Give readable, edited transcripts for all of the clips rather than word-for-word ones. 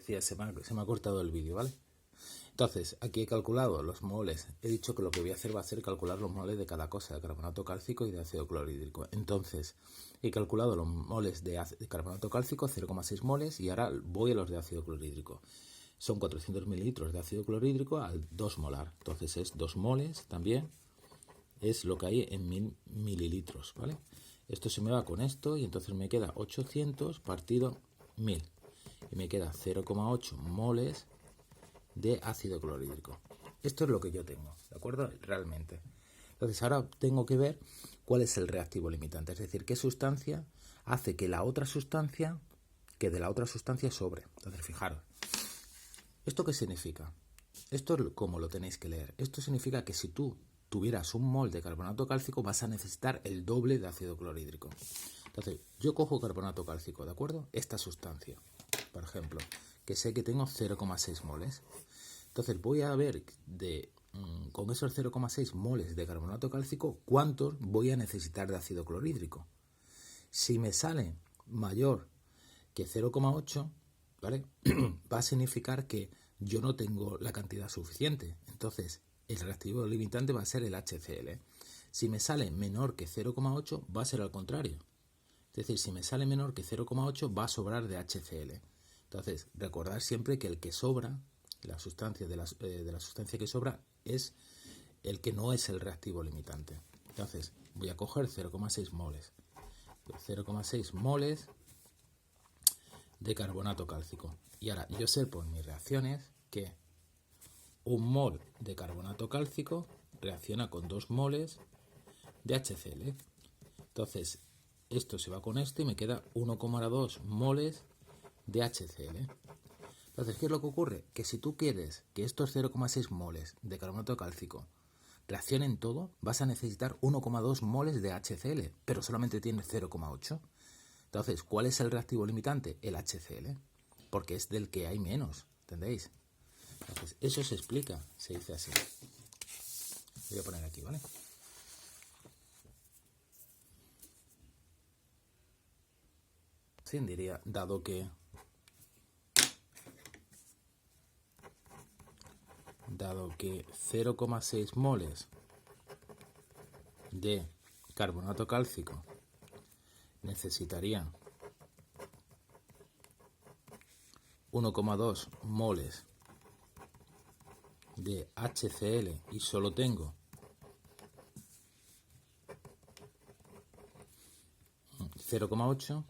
decía, se me ha cortado el vídeo, ¿vale? Entonces, aquí he calculado los moles. He dicho que lo que voy a hacer va a ser calcular los moles de cada cosa, de carbonato cálcico y de ácido clorhídrico. Entonces, he calculado los moles de carbonato cálcico, 0,6 moles, y ahora voy a los de ácido clorhídrico. Son 400 mililitros de ácido clorhídrico al 2 molar. Entonces es 2 moles también. Es lo que hay en 1000 mililitros, ¿vale? Esto se me va con esto y entonces me queda 800 partido 1000. Y me queda 0,8 moles de ácido clorhídrico. Esto es lo que yo tengo, ¿de acuerdo? Realmente. Entonces ahora tengo que ver cuál es el reactivo limitante, es decir, qué sustancia hace que de la otra sustancia sobre. Entonces fijaros, ¿esto qué significa? Esto es como lo tenéis que leer. Esto significa que si tú tuvieras un mol de carbonato cálcico vas a necesitar el doble de ácido clorhídrico. Entonces yo cojo carbonato cálcico, ¿de acuerdo? Esta sustancia, por ejemplo, que sé que tengo 0,6 moles. Entonces voy a ver con esos 0,6 moles de carbonato cálcico cuántos voy a necesitar de ácido clorhídrico. Si me sale mayor que 0,8, ¿vale? Va a significar que yo no tengo la cantidad suficiente. Entonces el reactivo limitante va a ser el HCl. Si me sale menor que 0,8 va a ser al contrario. Es decir, si me sale menor que 0,8 va a sobrar de HCl. Entonces, recordad siempre que el que sobra, la sustancia de la sustancia que sobra, es el que no es el reactivo limitante. Entonces, voy a coger 0,6 moles. 0,6 moles de carbonato cálcico. Y ahora, yo sé por mis reacciones que un mol de carbonato cálcico reacciona con 2 moles de HCl. Entonces, esto se va con esto y me queda 1,2 moles de HCl. Entonces, ¿qué es lo que ocurre? Que si tú quieres que estos 0,6 moles de carbonato cálcico reaccionen todo, vas a necesitar 1,2 moles de HCl, pero solamente tienes 0,8. Entonces, ¿cuál es el reactivo limitante? El HCl, porque es del que hay menos, ¿entendéis? Entonces, eso se explica, se dice así. Voy a poner aquí, ¿vale? Sí, diría, dado que 0,6 moles de carbonato cálcico necesitarían 1,2 moles de HCl y solo tengo 0,8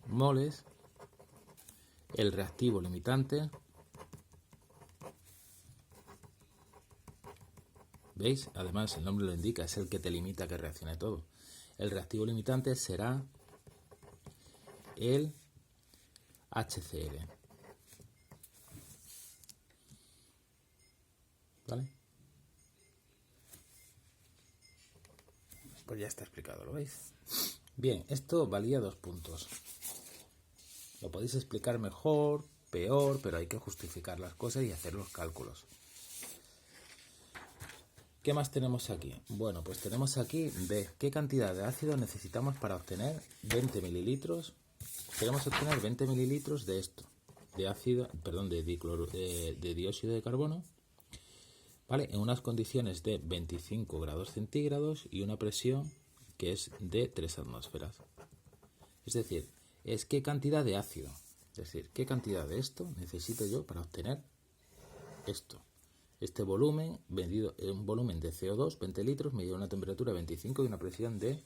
moles, el reactivo limitante, ¿veis? Además el nombre lo indica, es el que te limita a que reaccione todo. El reactivo limitante será el HCl. ¿Vale? Pues ya está explicado, ¿lo veis? Bien, esto valía 2 puntos. Lo podéis explicar mejor, peor, pero hay que justificar las cosas y hacer los cálculos. ¿Qué más tenemos aquí? Bueno, pues tenemos aquí de qué cantidad de ácido necesitamos para obtener 20 mililitros. Queremos obtener 20 mililitros de esto, de ácido, perdón, de dióxido de carbono, ¿vale? En unas condiciones de 25 grados centígrados y una presión que es de 3 atmósferas. Es decir, es qué cantidad de ácido, es decir, qué cantidad de esto necesito yo para obtener esto. Este volumen, medido en un volumen de CO2, 20 litros, medido a una temperatura de 25 y una presión de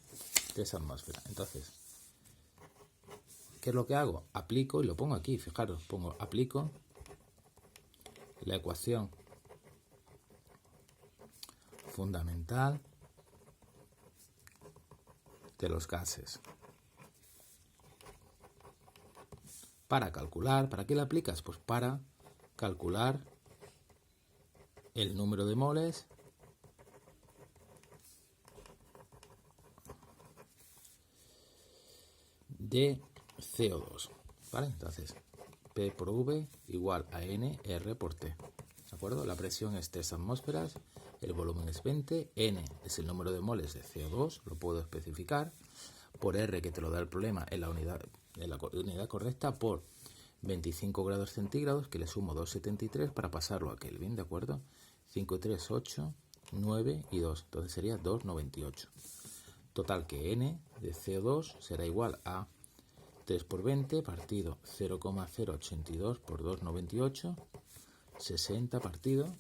3 atmósferas. Entonces, ¿qué es lo que hago? Aplico y lo pongo aquí, fijaros, aplico la ecuación fundamental de los gases. Para calcular, ¿para qué la aplicas? Pues para calcular el número de moles de CO2, ¿vale? Entonces, P por V igual a N, R por T, ¿de acuerdo? La presión es 3 atmósferas, el volumen es 20, N es el número de moles de CO2, lo puedo especificar, por R, que te lo da el problema, en la unidad correcta, por 25 grados centígrados, que le sumo 2,73 para pasarlo a Kelvin, ¿de acuerdo? 5 y 3, 8, 9 y 2. Entonces sería 2,98. Total que N de CO2 será igual a 3 por 20 partido 0,082 por 2,98, 60 partido,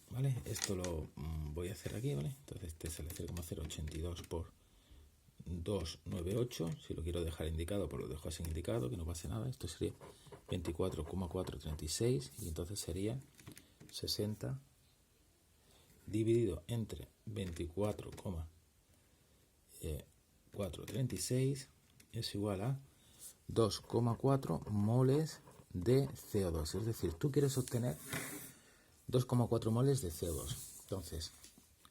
¿vale? Esto lo voy a hacer aquí, ¿vale? Entonces este sale 0,082 por 298, si lo quiero dejar indicado, pues lo dejo así indicado, que no pase nada. Esto sería 24,436 y entonces sería 60 dividido entre 24,436 es igual a 2,4 moles de CO2. Es decir, tú quieres obtener 2,4 moles de CO2. Entonces,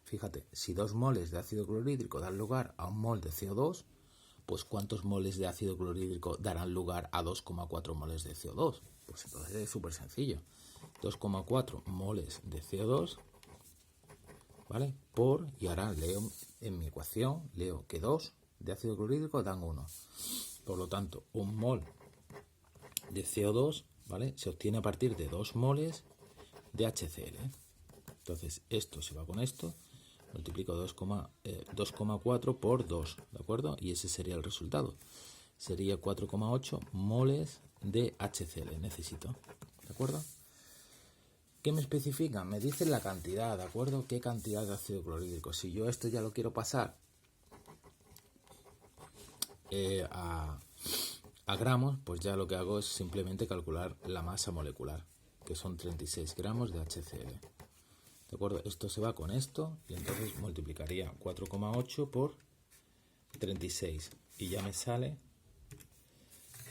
fíjate, si 2 moles de ácido clorhídrico dan lugar a 1 mol de CO2, pues ¿cuántos moles de ácido clorhídrico darán lugar a 2,4 moles de CO2? Pues entonces es súper sencillo. 2,4 moles de CO2, ¿vale? Por, y ahora leo en mi ecuación, leo que 2 de ácido clorhídrico dan 1. Por lo tanto, 1 mol de CO2, ¿vale?, se obtiene a partir de 2 moles de HCl. Entonces, esto se va con esto, multiplico 2,4 por 2, ¿de acuerdo? Y ese sería el resultado. Sería 4,8 moles de HCl necesito, ¿de acuerdo? ¿Qué me especifica? Me dicen la cantidad, ¿de acuerdo? ¿Qué cantidad de ácido clorhídrico? Si yo esto ya lo quiero pasar a gramos, pues ya lo que hago es simplemente calcular la masa molecular, que son 36 gramos de HCl. ¿De acuerdo? Esto se va con esto y entonces multiplicaría 4,8 por 36 y ya me sale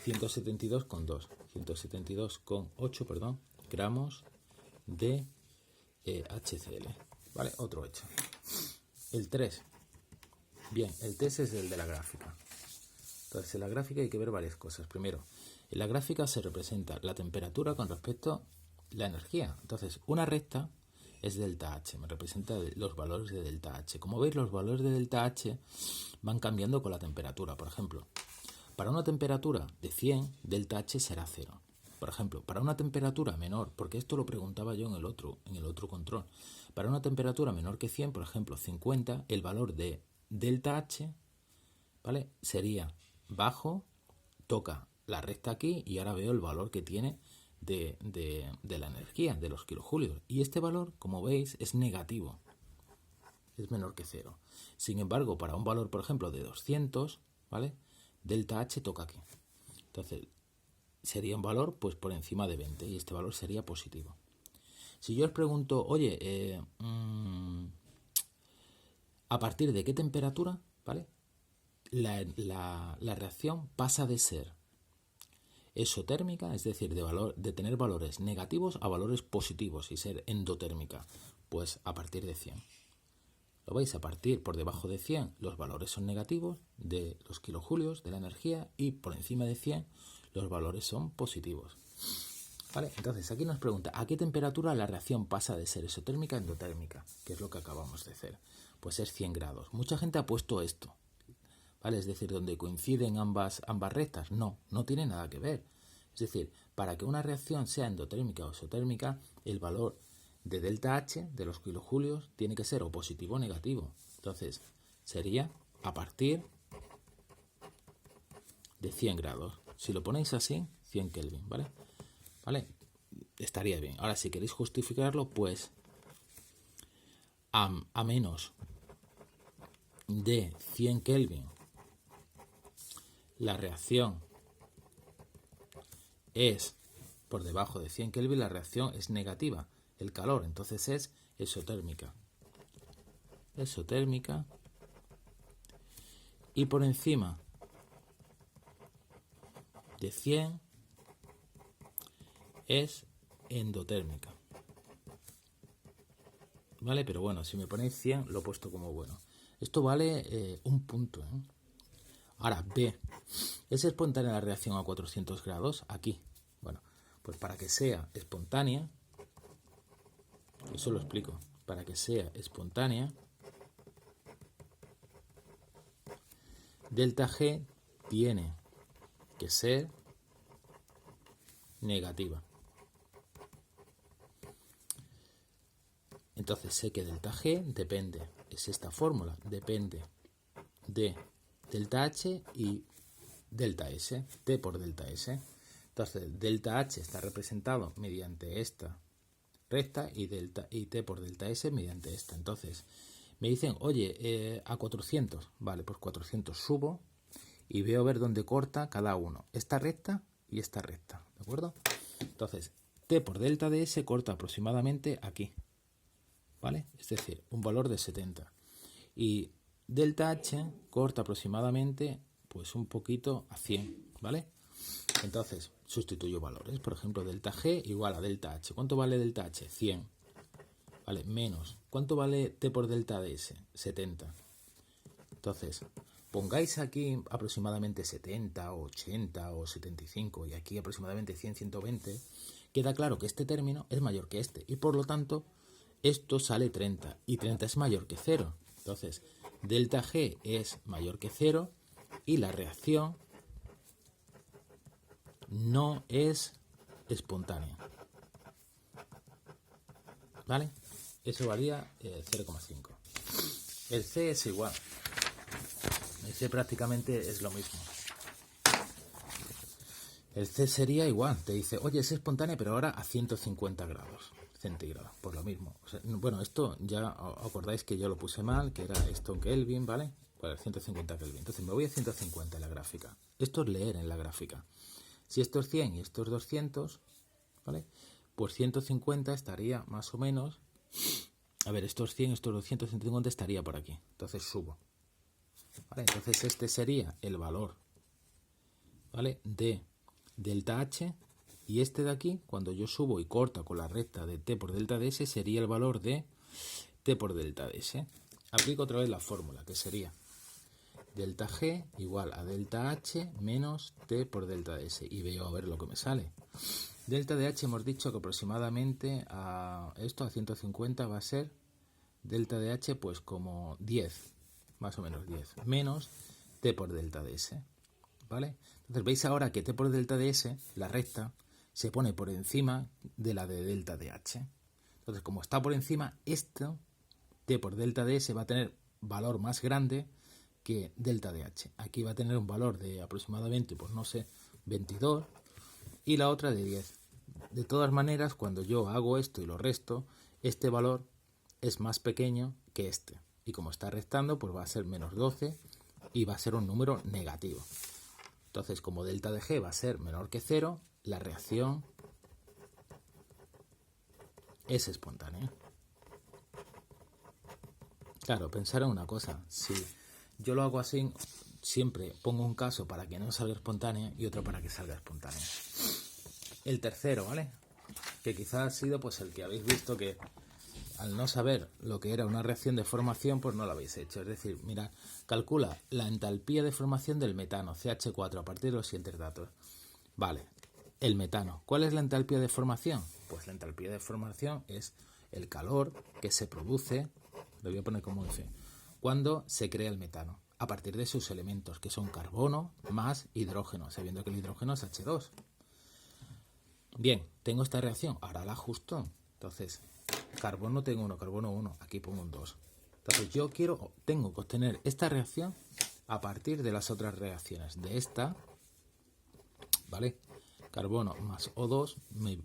172,8, perdón, gramos de HCl. ¿Vale? Otro hecho. El 3. Bien, el 3 es el de la gráfica. Entonces, en la gráfica hay que ver varias cosas. Primero, en la gráfica se representa la temperatura con respecto a la energía. Entonces, una recta es delta H, me representa los valores de delta H. Como veis, los valores de delta H van cambiando con la temperatura. Por ejemplo, para una temperatura de 100, delta H será 0. Por ejemplo, para una temperatura menor, porque esto lo preguntaba yo en el otro control, para una temperatura menor que 100, por ejemplo 50, el valor de delta H, ¿vale?, sería bajo, toca la recta aquí y ahora veo el valor que tiene de la energía, de los kilojulios. Y este valor, como veis, es negativo, es menor que 0. Sin embargo, para un valor, por ejemplo, de 200, ¿vale?, delta H toca aquí. Entonces, sería un valor pues por encima de 20 y este valor sería positivo. Si yo os pregunto, oye, ¿a partir de qué temperatura, ¿vale?, la reacción pasa de ser exotérmica, es decir, de tener valores negativos a valores positivos y ser endotérmica? Pues a partir de 100. Lo veis, a partir por debajo de 100 los valores son negativos de los kilojulios de la energía y por encima de 100 los valores son positivos. ¿Vale? Entonces aquí nos pregunta, ¿a qué temperatura la reacción pasa de ser exotérmica a endotérmica? ¿Qué es lo que acabamos de hacer? Pues es 100 grados. Mucha gente ha puesto esto, ¿vale? Es decir, donde coinciden ambas rectas. No tiene nada que ver. Es decir, para que una reacción sea endotérmica o exotérmica, el valor de delta H, de los kilojulios, tiene que ser o positivo o negativo. Entonces, sería a partir de 100 grados. Si lo ponéis así, 100 Kelvin, ¿vale? ¿Vale? Estaría bien. Ahora, si queréis justificarlo, pues a menos de 100 Kelvin la reacción es, por debajo de 100 Kelvin la reacción es negativa, el calor, entonces es exotérmica. Exotérmica. Y por encima de 100 es endotérmica. ¿Vale? Pero bueno, si me ponéis 100 lo he puesto como bueno. Esto vale un punto, ¿eh? Ahora, B. ¿Es espontánea la reacción a 400 grados? Aquí. Bueno, pues para que sea espontánea, eso lo explico, para que sea espontánea, delta G tiene que ser negativa. Entonces sé que delta G depende, es esta fórmula, depende de delta H y delta S, T por delta S. Entonces delta H está representado mediante esta recta y T por delta S mediante esta. Entonces me dicen, oye, a 400, vale, pues 400 subo y veo a ver dónde corta cada uno, esta recta y esta recta, ¿de acuerdo? Entonces T por delta de S corta aproximadamente aquí, ¿vale? Es decir, un valor de 70. Y delta H corta aproximadamente, pues un poquito a 100, ¿vale? Entonces, sustituyo valores. Por ejemplo, delta G igual a delta H. ¿Cuánto vale delta H? 100. ¿Vale? Menos. ¿Cuánto vale T por delta de S? 70. Entonces, pongáis aquí aproximadamente 70, o 80 o 75 y aquí aproximadamente 100, 120. Queda claro que este término es mayor que este y por lo tanto esto sale 30 y 30 es mayor que 0. Entonces, delta G es mayor que 0 y la reacción no es espontánea. ¿Vale? Eso valía 0,5. El C es igual. El C prácticamente es lo mismo. El C sería igual. Te dice, oye, es espontánea, pero ahora a 150 grados centígrados. Por lo mismo. O sea, bueno, esto ya acordáis que yo lo puse mal, que era esto en Kelvin, ¿vale? Pues 150 Kelvin. Entonces me voy a 150 en la gráfica. Esto es leer en la gráfica. Si esto es 100 y esto es 200, ¿vale? Pues 150 estaría más o menos... A ver, estos 100, estos 200, 150 estaría por aquí. Entonces subo. ¿Vale? Entonces este sería el valor, ¿vale? De delta H. Y este de aquí, cuando yo subo y corta con la recta de T por delta de S, sería el valor de T por delta de S. Aplico otra vez la fórmula, que sería delta G igual a delta H menos T por delta de S. Y veo a ver lo que me sale. Delta de H hemos dicho que aproximadamente a esto, a 150, va a ser delta de H pues como 10, más o menos 10, menos T por delta de S, ¿vale? Entonces veis ahora que T por delta de S, la recta, se pone por encima de la de delta de H. Entonces como está por encima, esto, T por delta de S, va a tener valor más grande que delta de H. Aquí va a tener un valor de aproximadamente, pues no sé, 22, y la otra de 10. De todas maneras, cuando yo hago esto y lo resto, este valor es más pequeño que este. Y como está restando, pues va a ser menos 12 y va a ser un número negativo. Entonces, como delta de G va a ser menor que 0, la reacción es espontánea. Claro, pensar en una cosa. Si yo lo hago así, siempre pongo un caso para que no salga espontánea y otro para que salga espontánea. El tercero, ¿vale? Que quizás ha sido pues el que habéis visto que al no saber lo que era una reacción de formación, pues no lo habéis hecho. Es decir, mira, calcula la entalpía de formación del metano, CH4, a partir de los siguientes datos. Vale, el metano. ¿Cuál es la entalpía de formación? Pues la entalpía de formación es el calor que se produce, lo voy a poner como F, cuando se crea el metano, a partir de sus elementos, que son carbono más hidrógeno, sabiendo que el hidrógeno es H2. Bien, tengo esta reacción, ahora la ajusto. Entonces, carbono tengo 1, carbono 1, aquí pongo un 2. Entonces yo tengo que obtener esta reacción a partir de las otras reacciones. De esta, ¿vale? Carbono más O2,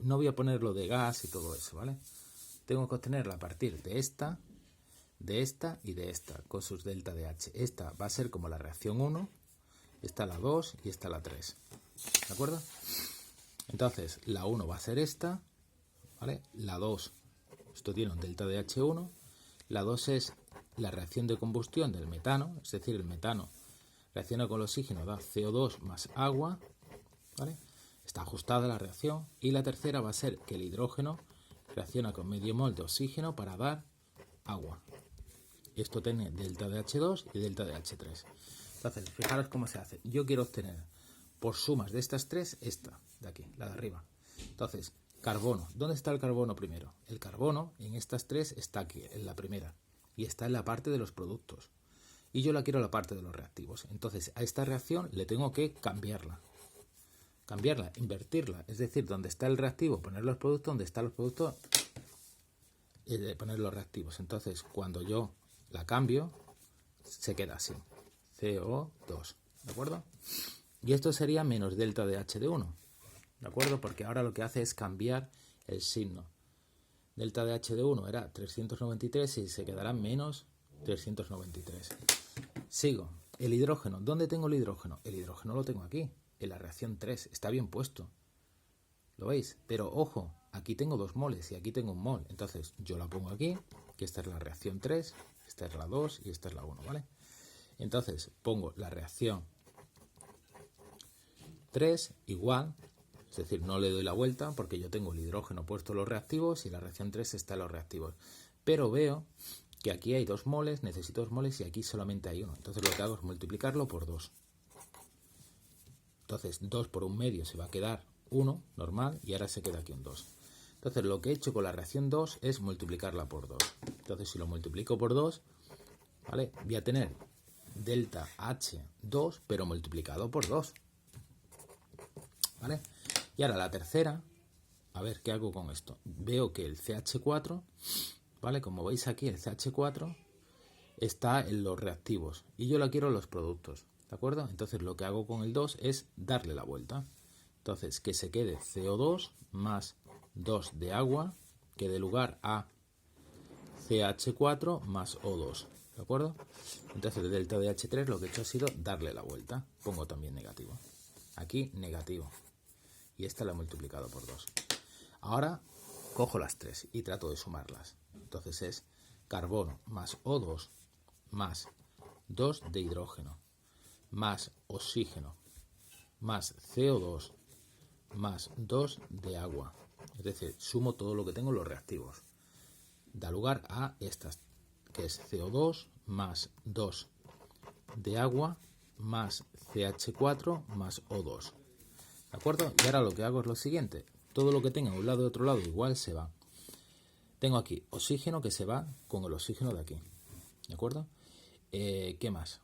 no voy a poner lo de gas y todo eso, ¿vale? Tengo que obtenerla a partir de esta y de esta, con sus delta de H. Esta va a ser como la reacción 1, esta la 2 y esta la 3. ¿De acuerdo? Entonces, la 1 va a ser esta, ¿vale? La 2, esto tiene un delta de H1. La 2 es la reacción de combustión del metano, es decir, el metano reacciona con el oxígeno, da CO2 más agua, ¿vale? Está ajustada la reacción. Y la tercera va a ser que el hidrógeno reacciona con medio mol de oxígeno para dar agua. Esto tiene delta de H2 y delta de H3. Entonces, fijaros cómo se hace. Yo quiero obtener por sumas de estas tres, esta de aquí, la de arriba. Entonces, carbono. ¿Dónde está el carbono primero? El carbono en estas tres está aquí, en la primera. Y está en la parte de los productos. Y yo la quiero en la parte de los reactivos. Entonces, a esta reacción le tengo que cambiarla. cambiarla, invertirla. Es decir, donde está el reactivo, poner los productos, donde están los productos, poner los reactivos. Entonces, cuando yo la cambio, se queda así. CO2, ¿de acuerdo? Y esto sería menos delta de H de 1, ¿de acuerdo? Porque ahora lo que hace es cambiar el signo. Delta de H de 1 era 393 y se quedará menos 393. Sigo. El hidrógeno. ¿Dónde tengo el hidrógeno? El hidrógeno lo tengo aquí, en la reacción 3. Está bien puesto. ¿Lo veis? Pero ojo, aquí tengo 2 moles y aquí tengo 1 mol. Entonces yo la pongo aquí, que esta es la reacción 3, esta es la 2 y esta es la 1, ¿vale? Entonces pongo la reacción 3 igual, es decir, no le doy la vuelta porque yo tengo el hidrógeno puesto en los reactivos y la reacción 3 está en los reactivos. Pero veo que aquí hay 2 moles, necesito 2 moles y aquí solamente hay 1. Entonces lo que hago es multiplicarlo por 2. Entonces 2 por 1/2 se va a quedar 1, normal, y ahora se queda aquí un 2. Entonces lo que he hecho con la reacción 2 es multiplicarla por 2. Entonces si lo multiplico por 2, ¿vale? Voy a tener delta H2, pero multiplicado por 2. ¿Vale? Y ahora la tercera, a ver qué hago con esto. Veo que el CH4, ¿vale? Como veis aquí, el CH4 está en los reactivos y yo la quiero en los productos, ¿de acuerdo? Entonces lo que hago con el 2 es darle la vuelta. Entonces que se quede CO2 más 2 de agua, que dé lugar a CH4 más O2, ¿de acuerdo? Entonces de delta de H3 lo que he hecho ha sido darle la vuelta. Pongo también negativo. Aquí negativo. Y esta la he multiplicado por 2. Ahora cojo las 3 y trato de sumarlas. Entonces es carbono más O2 más 2 de hidrógeno más oxígeno más CO2 más 2 de agua. Es decir, sumo todo lo que tengo en los reactivos. Da lugar a estas, que es CO2 más 2 de agua más CH4 más O2. ¿De acuerdo? Y ahora lo que hago es lo siguiente. Todo lo que tenga un lado y otro lado igual se va. Tengo aquí oxígeno que se va con el oxígeno de aquí. ¿De acuerdo? ¿Qué más?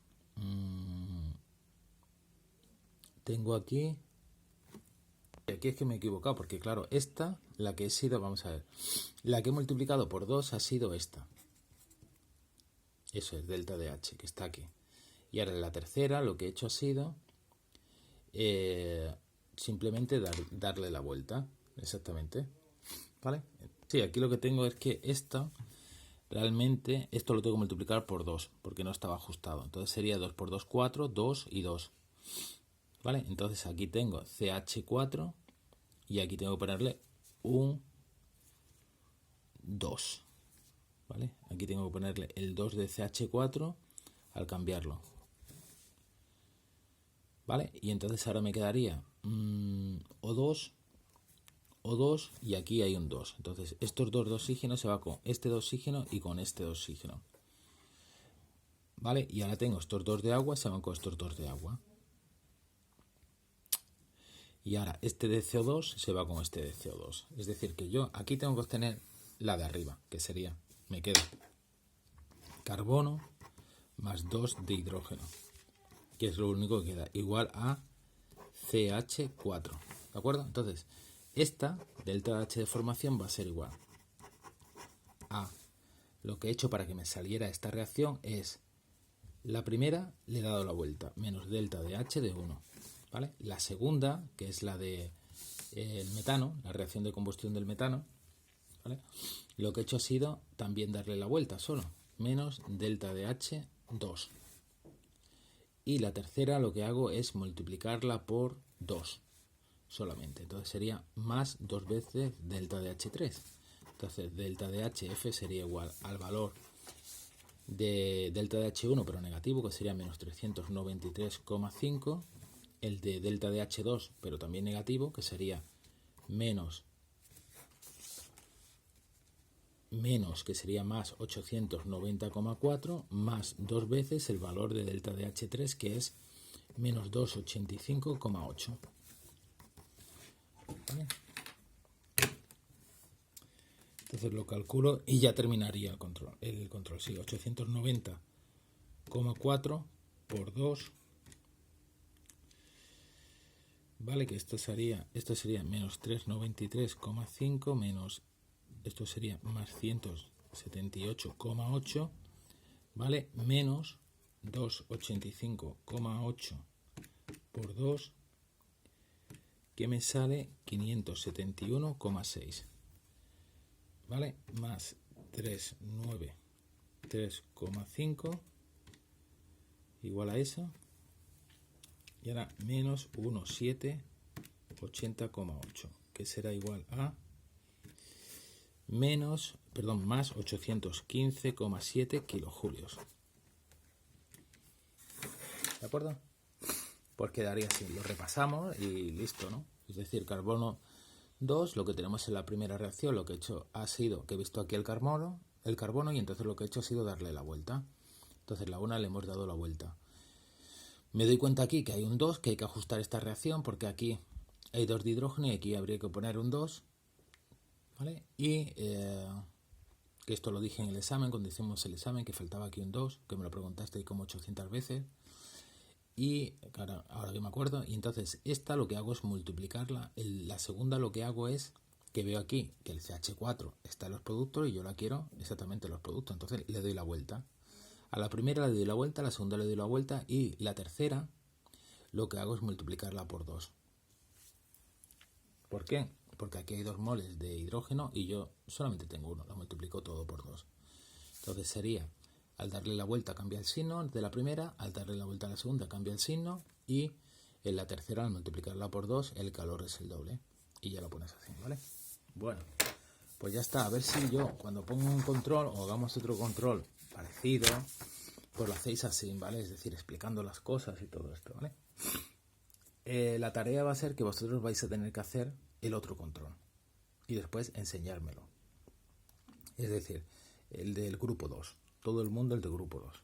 Tengo aquí... Aquí es que me he equivocado porque claro, esta, la que he sido, vamos a ver, la que he multiplicado por 2 ha sido esta. Eso es delta de H, que está aquí. Y ahora en la tercera lo que he hecho ha sido simplemente darle la vuelta. Exactamente. ¿Vale? Sí, aquí lo que tengo es que esta, realmente, esto lo tengo que multiplicar por 2, porque no estaba ajustado. Entonces sería 2 por 2, 4, 2 y 2. ¿Vale? Entonces aquí tengo CH4 y aquí tengo que ponerle un 2. ¿Vale? Aquí tengo que ponerle el 2 de CH4 al cambiarlo. ¿Vale? Y entonces ahora me quedaría O2 y aquí hay un 2. Entonces estos dos de oxígeno se va con este de oxígeno y con este de oxígeno. ¿Vale? Y ahora tengo estos 2 de agua, se van con estos 2 de agua. Y ahora este de CO2 se va con este de CO2. Es decir, que yo aquí tengo que obtener la de arriba, que sería, me queda carbono más 2 de hidrógeno, que es lo único que queda, igual a CH4. ¿De acuerdo? Entonces, esta delta H de formación va a ser igual a lo que he hecho para que me saliera esta reacción es la primera le he dado la vuelta, menos delta de H de 1. ¿Vale? La segunda, que es la de el metano, la reacción de combustión del metano, ¿vale? Lo que he hecho ha sido también darle la vuelta solo, menos delta de H2. Y la tercera lo que hago es multiplicarla por 2 solamente. Entonces sería más 2 veces delta de H3. Entonces delta de HF sería igual al valor de delta de H1 pero negativo, que sería menos 393,5. El de delta de H2 pero también negativo, que sería menos, que sería más 890,4, más 2 veces el valor de delta de H3, que es menos 285,8. ¿Vale? Entonces lo calculo y ya terminaría el control. Sí, 890,4 por 2 ¿vale? Que esto sería menos 393,5 menos, esto sería más 178,8, ¿vale? Menos 285,8 por 2, que me sale 571,6, ¿vale? Más 393,5 igual a eso. Y ahora menos 1780,8, que será igual a más 815,7 kilojulios. ¿De acuerdo? Pues quedaría así. Lo repasamos y listo, ¿no? Es decir, carbono 2, lo que tenemos en la primera reacción, lo que he hecho ha sido que he visto aquí el carbono, y entonces lo que he hecho ha sido darle la vuelta. Entonces la una le hemos dado la vuelta. Me doy cuenta aquí que hay un 2, que hay que ajustar esta reacción porque aquí hay 2 de hidrógeno y aquí habría que poner un 2, ¿vale? Y que esto lo dije en el examen, cuando hicimos el examen, que faltaba aquí un 2, que me lo preguntaste como 800 veces. Y claro, ahora que me acuerdo, y entonces esta lo que hago es multiplicarla. La segunda lo que hago es que veo aquí que el CH4 está en los productos y yo la quiero exactamente en los productos, entonces le doy la vuelta. A la primera le doy la vuelta, a la segunda le doy la vuelta y la tercera lo que hago es multiplicarla por 2. ¿Por qué? Porque aquí hay 2 moles de hidrógeno y yo solamente tengo uno, lo multiplico todo por 2. Entonces sería, al darle la vuelta cambia el signo de la primera, al darle la vuelta a la segunda cambia el signo y en la tercera al multiplicarla por 2 el calor es el doble. Y ya lo pones así, ¿vale? Bueno, pues ya está. A ver si yo cuando pongo un control o hagamos otro control parecido, pues lo hacéis así, ¿vale? Es decir, explicando las cosas y todo esto, ¿vale? La tarea va a ser que vosotros vais a tener que hacer el otro control y después enseñármelo. Es decir, el del grupo 2. Todo el mundo el del grupo 2.